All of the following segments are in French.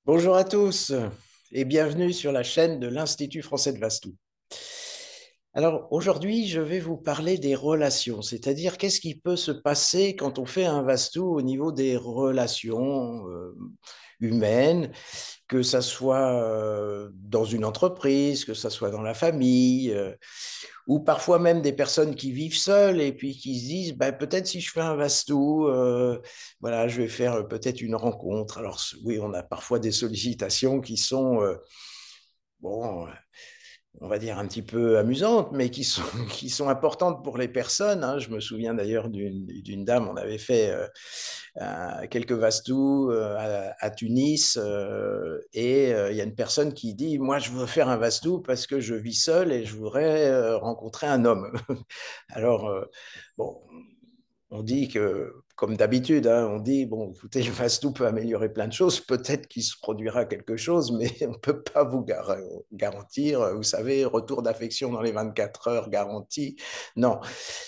Bonjour à tous et bienvenue sur la chaîne de l'Institut français de Vastou. Alors aujourd'hui, je vais vous parler des relations, c'est-à-dire qu'est-ce qui peut se passer quand on fait un Vastou au niveau des relations humaines, que ça soit dans une entreprise, que ça soit dans la famille, ou parfois même des personnes qui vivent seules et puis qui se disent, bah, peut-être si je fais un Vastou, voilà, je vais faire peut-être une rencontre. Alors oui, on a parfois des sollicitations qui sont bon, on va dire un petit peu amusantes, mais qui sont, qui sont importantes pour les personnes, hein. Je me souviens d'ailleurs d'une dame, on avait fait quelques vastous à Tunis, et il y a une personne qui dit, moi je veux faire un vastou parce que je vis seul et je voudrais rencontrer un homme. Alors, bon, on dit que, comme d'habitude, hein, on dit, bon, écoutez, le fast-food peut améliorer plein de choses, peut-être qu'il se produira quelque chose, mais on ne peut pas vous garantir, vous savez, retour d'affection dans les 24 heures garanti. Non,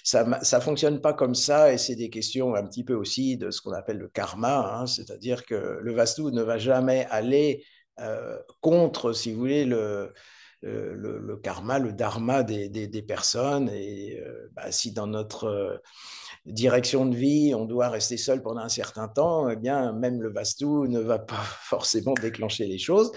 ça ne fonctionne pas comme ça, et c'est des questions un petit peu aussi de ce qu'on appelle le karma, hein, c'est-à-dire que le fast-food ne va jamais aller contre, si vous voulez, le karma, le dharma des personnes. Et bah, si dans notre direction de vie, on doit rester seul pendant un certain temps, eh bien, même le vastou ne va pas forcément déclencher les choses.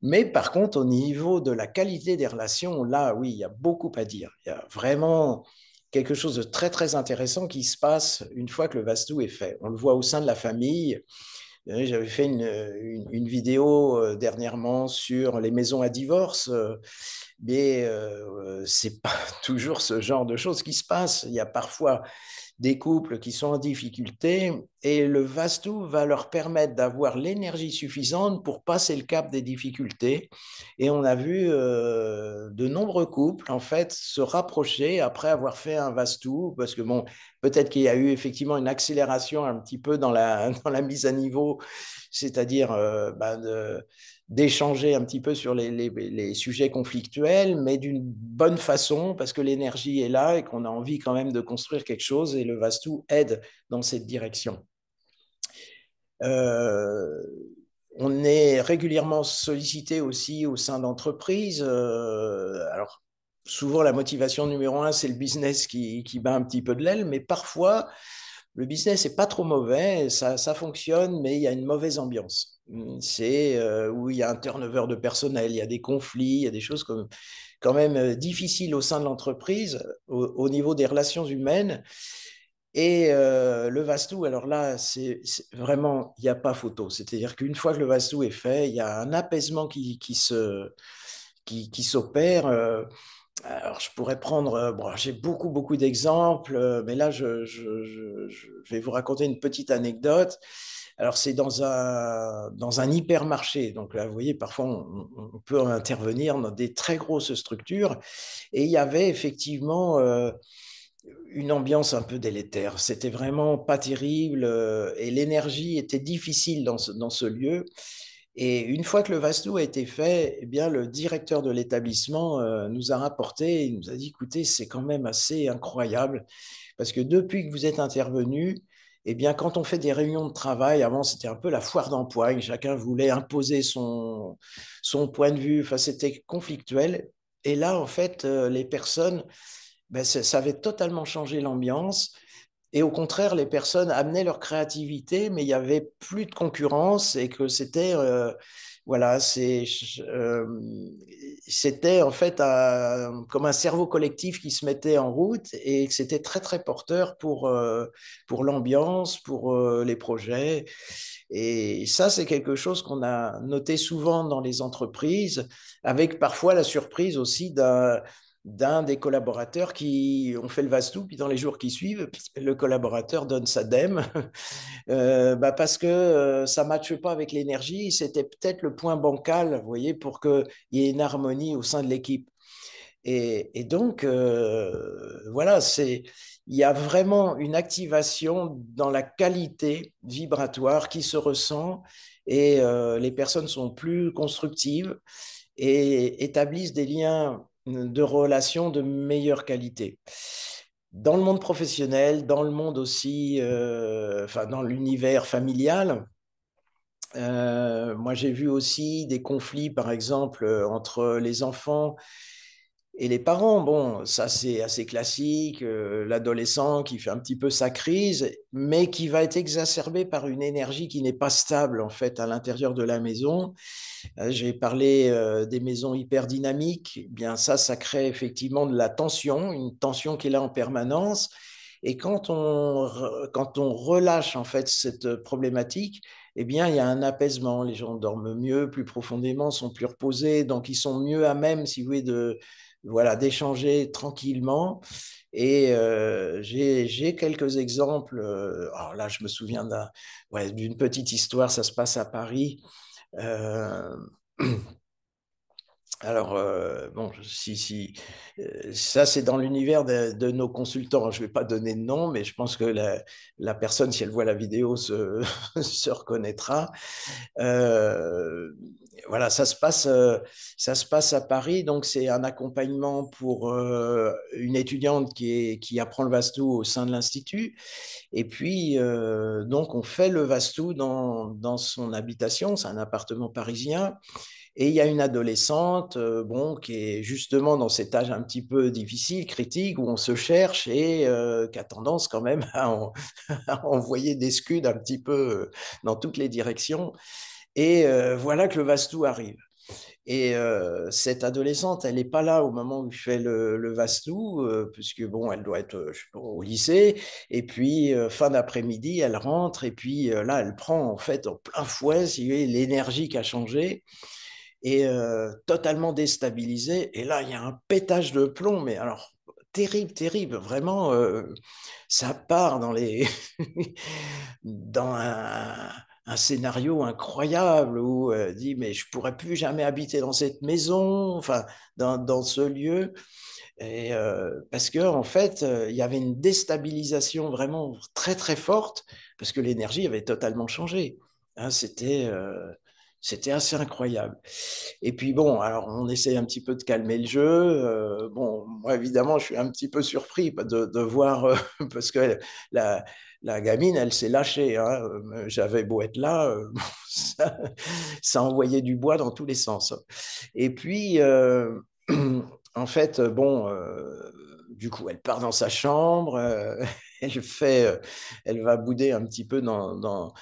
Mais par contre, au niveau de la qualité des relations, là, oui, il y a beaucoup à dire. Il y a vraiment quelque chose de très, très intéressant qui se passe une fois que le vastou est fait. On le voit au sein de la famille. J'avais fait une vidéo dernièrement sur les maisons à divorce, mais c'est pas toujours ce genre de choses qui se passent. Il y a parfois des couples qui sont en difficulté et le Vastu va leur permettre d'avoir l'énergie suffisante pour passer le cap des difficultés. Et on a vu de nombreux couples en fait se rapprocher après avoir fait un Vastu parce que bon, peut-être qu'il y a eu effectivement une accélération un petit peu dans dans la mise à niveau, c'est-à-dire d'échanger un petit peu sur les sujets conflictuels, mais d'une bonne façon, parce que l'énergie est là et qu'on a envie quand même de construire quelque chose, et le Vastu aide dans cette direction. Euh, on est régulièrement sollicité aussi au sein d'entreprises. Alors, souvent, la motivation numéro un, c'est le business qui bat un petit peu de l'aile, mais parfois, le business n'est pas trop mauvais, ça fonctionne, mais il y a une mauvaise ambiance. C'est où il y a un turnover de personnel, il y a des conflits, il y a des choses comme, quand même difficiles au sein de l'entreprise, au niveau des relations humaines. Et le Vastou, alors là, c'est vraiment, il n'y a pas photo. C'est-à-dire qu'une fois que le Vastou est fait, il y a un apaisement qui s'opère. Alors, je pourrais prendre, bon, j'ai beaucoup d'exemples, mais là, je vais vous raconter une petite anecdote. Alors, c'est dans un hypermarché. Donc là, vous voyez, parfois, on peut intervenir dans des très grosses structures. Et il y avait effectivement une ambiance un peu délétère. C'était vraiment pas terrible et l'énergie était difficile dans ce lieu. Et une fois que le Vastou a été fait, eh bien, le directeur de l'établissement nous a rapporté, il nous a dit, écoutez, c'est quand même assez incroyable, parce que depuis que vous êtes intervenu, eh bien, quand on fait des réunions de travail, avant c'était un peu la foire d'empoigne, chacun voulait imposer son point de vue, enfin, c'était conflictuel. Et là, en fait, les personnes, ben, ça avait totalement changé l'ambiance. Et au contraire, les personnes amenaient leur créativité, mais il y avait plus de concurrence et que c'était, voilà, c'était en fait comme un cerveau collectif qui se mettait en route et que c'était très très porteur pour l'ambiance, pour les projets. Et ça, c'est quelque chose qu'on a noté souvent dans les entreprises, avec parfois la surprise aussi d'un des collaborateurs qui ont fait le vastou, puis dans les jours qui suivent, le collaborateur donne sa dème, bah parce que ça ne matche pas avec l'énergie. C'était peut-être le point bancal, vous voyez, pour qu'il y ait une harmonie au sein de l'équipe. Et donc, voilà, il y a vraiment une activation dans la qualité vibratoire qui se ressent et les personnes sont plus constructives et établissent des liens de relations de meilleure qualité. Dans le monde professionnel, dans le monde aussi, enfin dans l'univers familial, Moi, j'ai vu aussi des conflits, par exemple, entre les enfants et les parents. Bon, ça c'est assez classique, l'adolescent qui fait un petit peu sa crise, mais qui va être exacerbé par une énergie qui n'est pas stable en fait à l'intérieur de la maison. J'ai parlé des maisons hyper dynamiques. Eh bien ça crée effectivement de la tension, une tension qui est là en permanence. Et quand on relâche en fait cette problématique, eh bien, il y a un apaisement. Les gens dorment mieux, plus profondément, sont plus reposés, donc ils sont mieux à même, si vous voulez, voilà, d'échanger tranquillement. Et j'ai quelques exemples. Alors là, je me souviens ouais, d'une petite histoire. Ça se passe à Paris. Euh, Alors, bon, ça c'est dans l'univers de nos consultants. Je ne vais pas donner de nom, mais je pense que la personne, si elle voit la vidéo, se reconnaîtra. Euh, voilà, ça se passe à Paris, donc c'est un accompagnement pour une étudiante qui apprend le Vastou au sein de l'Institut. Et puis, donc, on fait le Vastou dans son habitation, c'est un appartement parisien. Et il y a une adolescente, bon, qui est justement dans cet âge un petit peu difficile, critique, où on se cherche et qui a tendance quand même à envoyer des scuds un petit peu dans toutes les directions. Et voilà que le Vastou arrive. Et cette adolescente, elle n'est pas là au moment où je fais le Vastou, puisque bon, elle doit être je sais pas, au lycée. Et puis, fin d'après-midi, elle rentre. Et puis là, elle prend en fait en plein fouet, si vous voulez, l'énergie qui a changé et totalement déstabilisée. Et là, il y a un pétage de plomb, mais alors terrible, terrible. Vraiment, ça part dans un scénario incroyable où dit mais je pourrais plus jamais habiter dans cette maison, enfin dans ce lieu, et parce que en fait il y avait une déstabilisation vraiment très très forte parce que l'énergie avait totalement changé. Hein, c'était assez incroyable. Et puis bon, alors on essaie un petit peu de calmer le jeu. Bon, moi évidemment, je suis un petit peu surpris de voir, parce que la, la gamine, elle s'est lâchée. Hein. J'avais beau être là, ça, ça envoyait du bois dans tous les sens. Et puis, en fait, bon, du coup, elle part dans sa chambre, elle va bouder un petit peu dans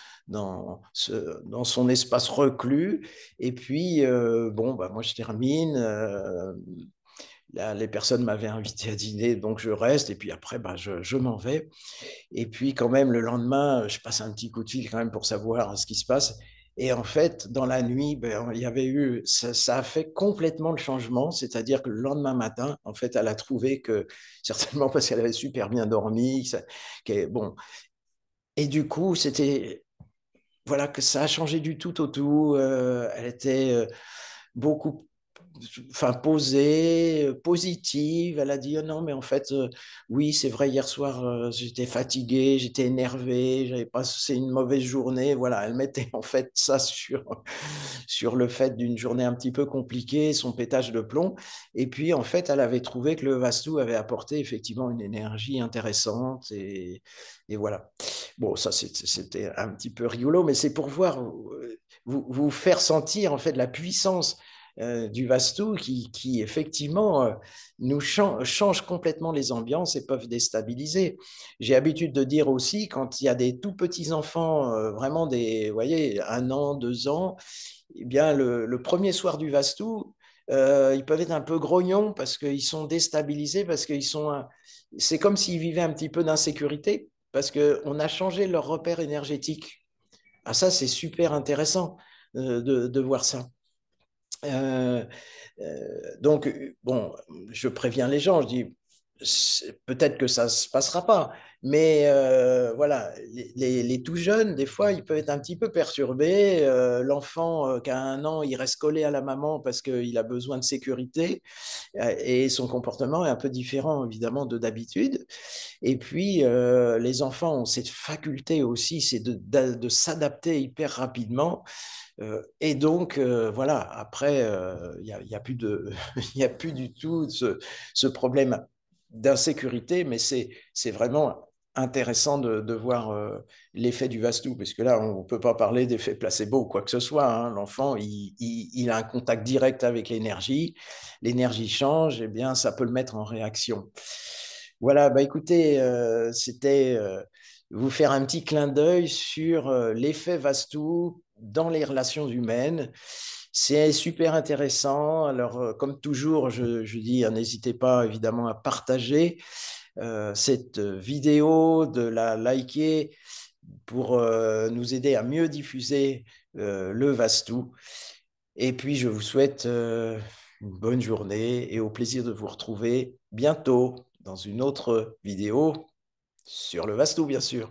son espace reclus. Et puis, bon, bah, moi, je termine. Là, les personnes m'avaient invité à dîner, donc je reste. Et puis après, bah, je m'en vais. Et puis, quand même, le lendemain, je passe un petit coup de fil quand même pour savoir ce qui se passe. Et en fait, dans la nuit, ben, il y avait eu, ça a fait complètement le changement. C'est-à-dire que le lendemain matin, en fait, elle a trouvé que, certainement parce qu'elle avait super bien dormi, bon. Et du coup, voilà, que ça a changé du tout au tout. Elle était beaucoup, enfin, posée, positive. Elle a dit, oh non, mais en fait, oui, c'est vrai, hier soir, j'étais fatiguée, j'étais énervée, j'avais passé une mauvaise journée. Voilà, elle mettait en fait ça sur le fait d'une journée un petit peu compliquée, son pétage de plomb. Et puis, en fait, elle avait trouvé que le Vastu avait apporté effectivement une énergie intéressante. Et voilà. Bon, ça, c'était un petit peu rigolo, mais c'est pour vous faire sentir en fait la puissance du Vastu qui effectivement nous change complètement les ambiances et peuvent déstabiliser. J'ai l'habitude de dire aussi quand il y a des tout petits enfants, vraiment vous voyez, 1 an, 2 ans, eh bien le premier soir du Vastu, ils peuvent être un peu grognons parce qu'ils sont déstabilisés, parce qu'ils sont, c'est comme s'ils vivaient un petit peu d'insécurité parce qu'on a changé leur repère énergétique. Ah, ça, c'est super intéressant de voir ça. Euh, donc, bon, je préviens les gens, je dis, peut-être que ça ne se passera pas, mais voilà, les tout jeunes, des fois, ils peuvent être un petit peu perturbés. L'enfant qui a 1 an, il reste collé à la maman parce qu'il a besoin de sécurité et son comportement est un peu différent, évidemment, de d'habitude. Et puis, les enfants ont cette faculté aussi, c'est de s'adapter hyper rapidement. Et donc, voilà, après, il y a plus il y a plus du tout ce problème d'insécurité, mais c'est vraiment intéressant de voir l'effet du Vastu, parce que là, on ne peut pas parler d'effet placebo ou quoi que ce soit, hein. L'enfant, il a un contact direct avec l'énergie change, et eh bien, ça peut le mettre en réaction. Voilà, bah écoutez, c'était vous faire un petit clin d'œil sur l'effet Vastu dans les relations humaines. C'est super intéressant. Alors, comme toujours, je dis, n'hésitez pas évidemment à partager cette vidéo, de la liker pour nous aider à mieux diffuser le Vastu. Et puis, je vous souhaite une bonne journée et au plaisir de vous retrouver bientôt dans une autre vidéo sur le Vastu, bien sûr.